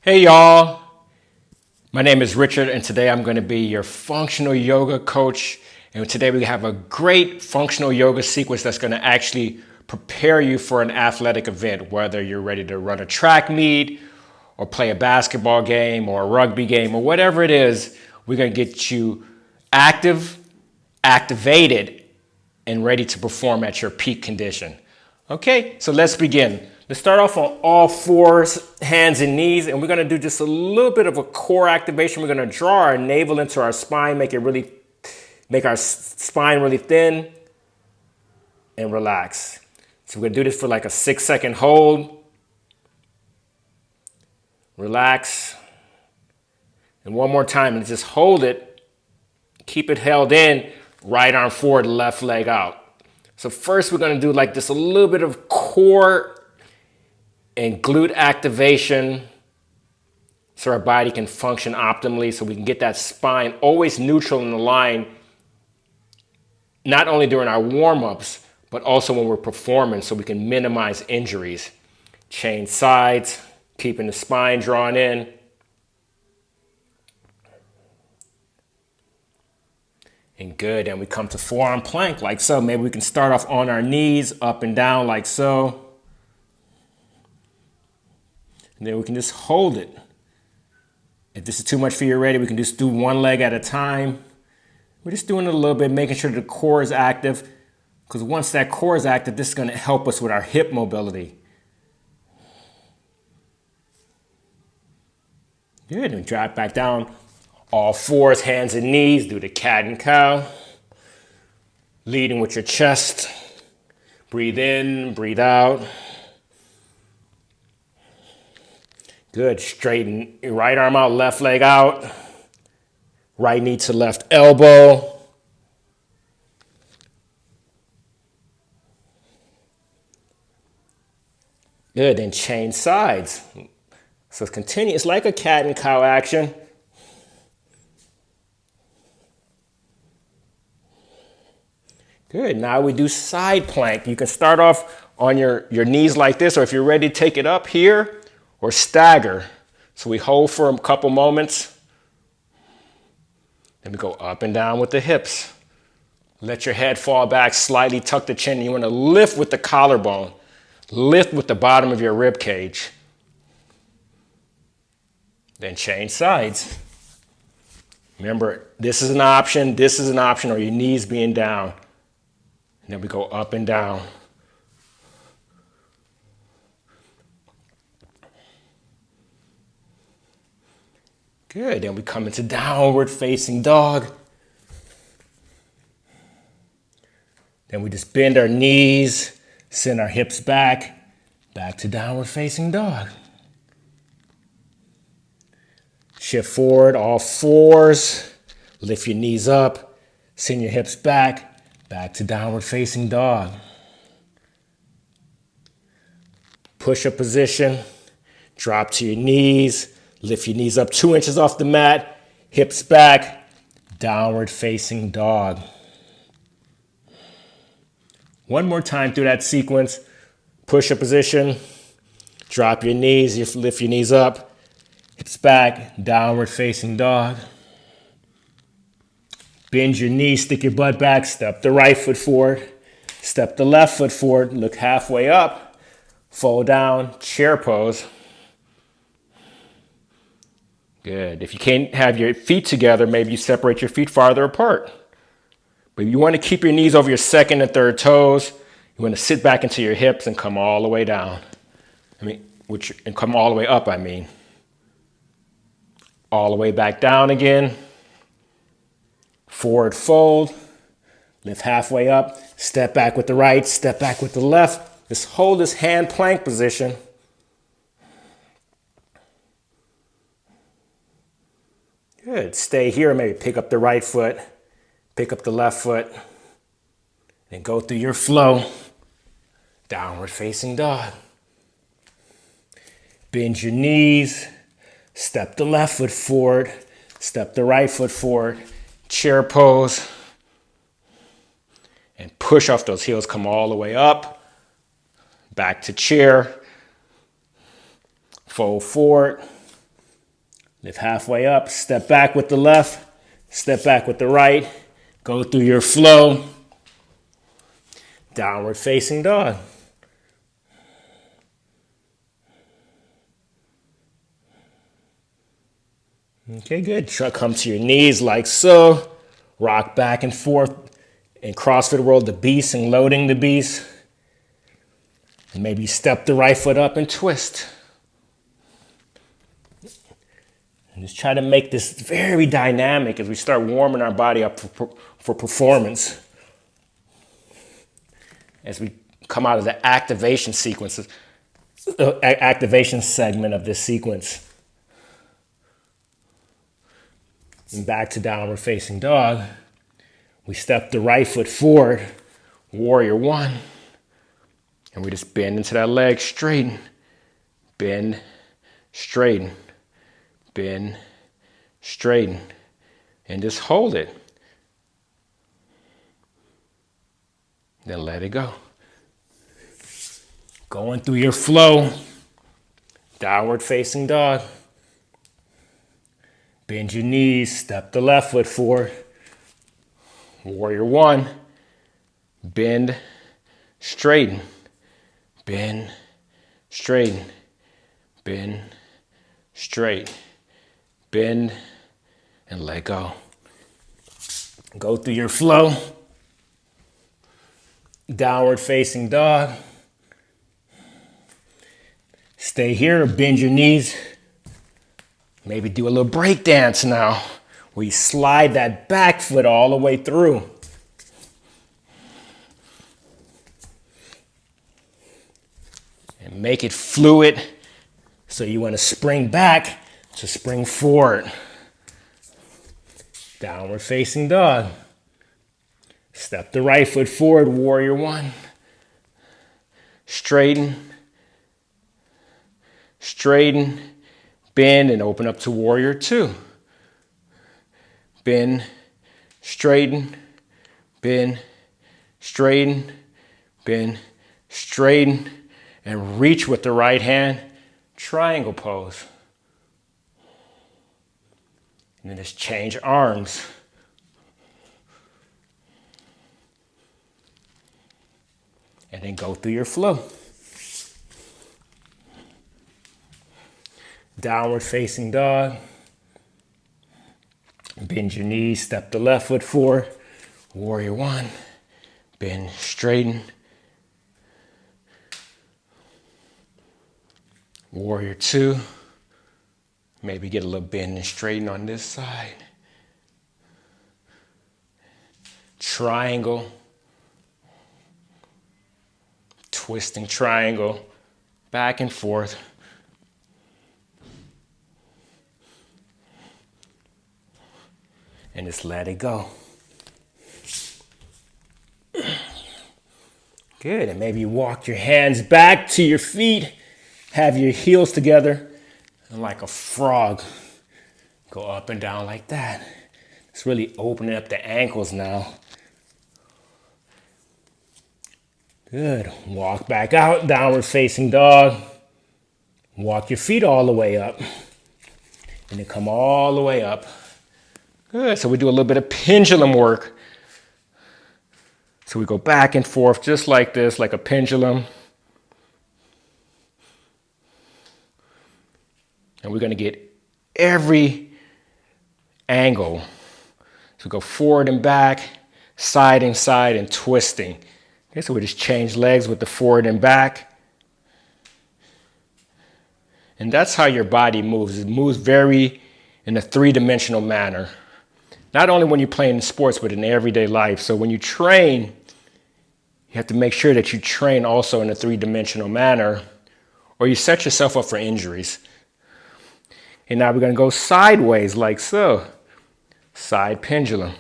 Hey y'all, my name is Richard and today I'm going to be your functional yoga coach. And today we have a great functional yoga sequence that's going to actually prepare you for an athletic event, whether you're ready to run a track meet or play a basketball game or a rugby game or whatever it is. We're going to get you active, activated, and ready to perform at your peak condition. Okay, so let's begin. Let's start off on all fours, hands and knees, and we're gonna do just a little bit of a core activation. We're gonna draw our navel into our spine, make our spine really thin and relax. So we're gonna do this for like a 6-second hold. Relax. And one more time, and just hold it. Keep it held in, right arm forward, left leg out. So first we're gonna do like just a little bit of core and glute activation so our body can function optimally, so we can get that spine always neutral in the line, not only during our warm-ups, but also when we're performing, so we can minimize injuries. Change sides, keeping the spine drawn in. And good, and we come to forearm plank like so. Maybe we can start off on our knees, up and down like so. And then we can just hold it. If this is too much for you already, we can just do one leg at a time. We're just doing it a little bit, making sure the core is active, because once that core is active, this is going to help us with our hip mobility. Good, and drop back down. All fours, hands and knees, do the cat and cow. Leading with your chest. Breathe in, breathe out. Good, straighten your right arm out, left leg out. Right knee to left elbow. Good, then change sides. So continue, it's like a cat and cow action. Good, now we do side plank. You can start off on your knees like this, or if you're ready, take it up here. Or stagger. So we hold for a couple moments. Then we go up and down with the hips. Let your head fall back, slightly tuck the chin. You want to lift with the collarbone. Lift with the bottom of your rib cage. Then change sides. Remember, this is an option, or your knees being down. And then we go up and down. Good, then we come into downward facing dog. Then we just bend our knees, send our hips back to downward facing dog. Shift forward, all fours, lift your knees up, send your hips back to downward facing dog. Push-up position, drop to your knees, lift your knees up 2 inches off the mat, hips back, downward facing dog. One more time through that sequence. Push-up position, drop your knees, you lift your knees up, hips back, downward facing dog. Bend your knees, stick your butt back, step the right foot forward, step the left foot forward, look halfway up, fold down, chair pose. Good. If you can't have your feet together, maybe you separate your feet farther apart. But you want to keep your knees over your second and third toes. You want to sit back into your hips and come all the way down. And come all the way up, All the way back down again. Forward fold. Lift halfway up. Step back with the right, step back with the left. Just hold this hand plank position. Good. Stay here. Maybe pick up the right foot, pick up the left foot, and go through your flow. Downward facing dog. Bend your knees. Step the left foot forward. Step the right foot forward. Chair pose. And push off those heels. Come all the way up. Back to chair. Fold forward. Lift halfway up, step back with the left, step back with the right. Go through your flow. Downward facing dog. Okay, good. Come to your knees like so. Rock back and forth. In CrossFit world, the beast and loading the beast. And maybe step the right foot up and twist. And just try to make this very dynamic as we start warming our body up for performance. As we come out of the activation sequences, the activation segment of this sequence. And back to downward facing dog. We step the right foot forward, warrior one. And we just bend into that leg, straighten, bend, straighten, bend, straighten, and just hold it. Then let it go. Going through your flow, downward facing dog. Bend your knees, step the left foot forward. Warrior one, bend, straighten, bend, straighten, bend, straight, bend, and let go. Go through your flow. Downward facing dog. Stay here, bend your knees. Maybe do a little break dance now, where you slide that back foot all the way through. And make it fluid, so you want to spring back to spring forward. Downward facing dog. Step the right foot forward, warrior one. Straighten, straighten, bend, and open up to warrior two. Bend, straighten, bend, straighten, bend, straighten, and reach with the right hand, triangle pose. And then just change arms. And then go through your flow. Downward facing dog. Bend your knees, step the left foot forward. Warrior one. Bend, straighten. Warrior two. Maybe get a little bend and straighten on this side. Triangle. Twisting triangle. Back and forth. And just let it go. Good, and maybe walk your hands back to your feet. Have your heels together. And like a frog, go up and down like that. It's really opening up the ankles now. Good, walk back out, downward facing dog. Walk your feet all the way up. And then come all the way up. Good, so we do a little bit of pendulum work. So we go back and forth just like this, like a pendulum. And we're going to get every angle. So we go forward and back, side and side, and twisting. Okay, so we just change legs with the forward and back. And that's how your body moves. It moves very in a three-dimensional manner. Not only when you're playing in sports, but in everyday life. So when you train, you have to make sure that you train also in a three-dimensional manner, or you set yourself up for injuries. And now we're going to go sideways like so. Side pendulum.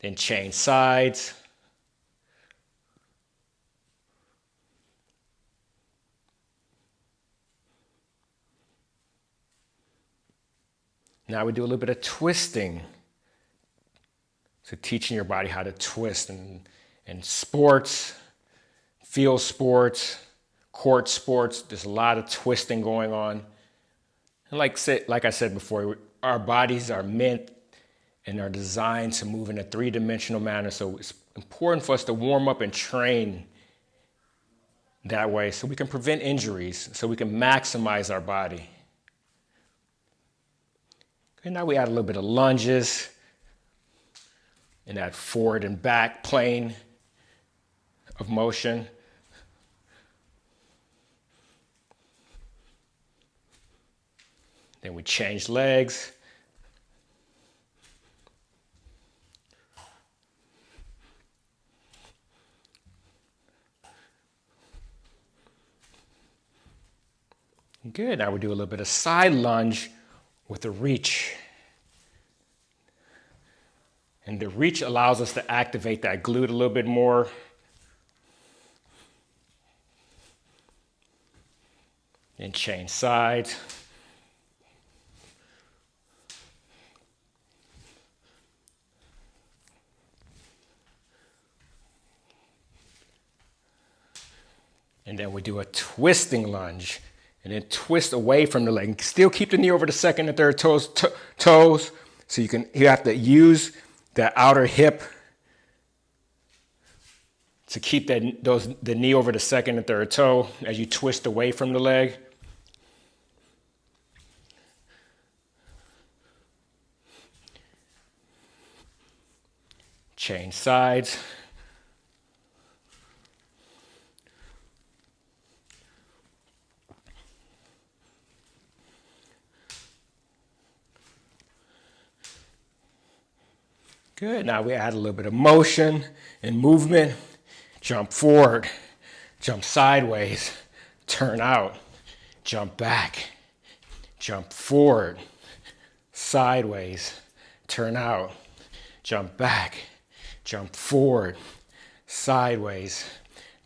Then change sides. Now we do a little bit of twisting. So teaching your body how to twist in sports, field sports, court sports. There's a lot of twisting going on. And like I said before, our bodies are meant and are designed to move in a three-dimensional manner. So it's important for us to warm up and train that way so we can prevent injuries, so we can maximize our body. Okay, now we add a little bit of lunges in that forward and back plane of motion. Then we change legs. Good, now we do a little bit of side lunge with a reach. And the reach allows us to activate that glute a little bit more. And change sides. And then we do a twisting lunge. And then twist away from the leg. Still keep the knee over the second and third toes. So you have to use that outer hip to keep the knee over the second and third toe as you twist away from the leg. Change sides. Good, now we add a little bit of motion and movement. Jump forward, jump sideways, turn out, jump back, jump forward, sideways, turn out, jump back, jump forward, sideways,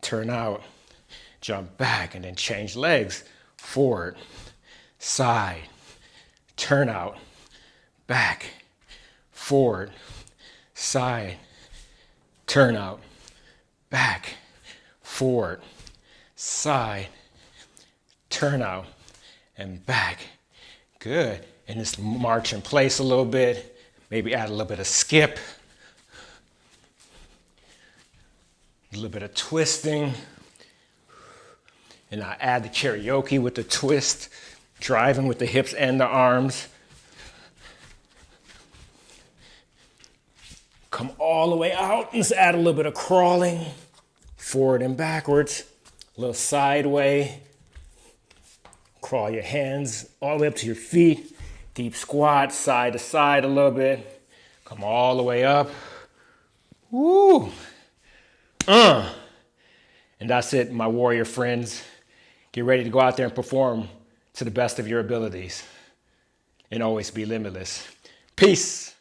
turn out, jump back, and then change legs. Forward, side, turn out, back, forward, side, turn out, back, forward, side, turn out, and back. Good. And just march in place a little bit. Maybe add a little bit of skip. A little bit of twisting. And I add the karaoke with the twist, driving with the hips and the arms. Come all the way out and just add a little bit of crawling, forward and backwards, a little sideway. Crawl your hands all the way up to your feet. Deep squat, side to side a little bit. Come all the way up. Woo! And that's it, my warrior friends. Get ready to go out there and perform to the best of your abilities. And always be limitless. Peace.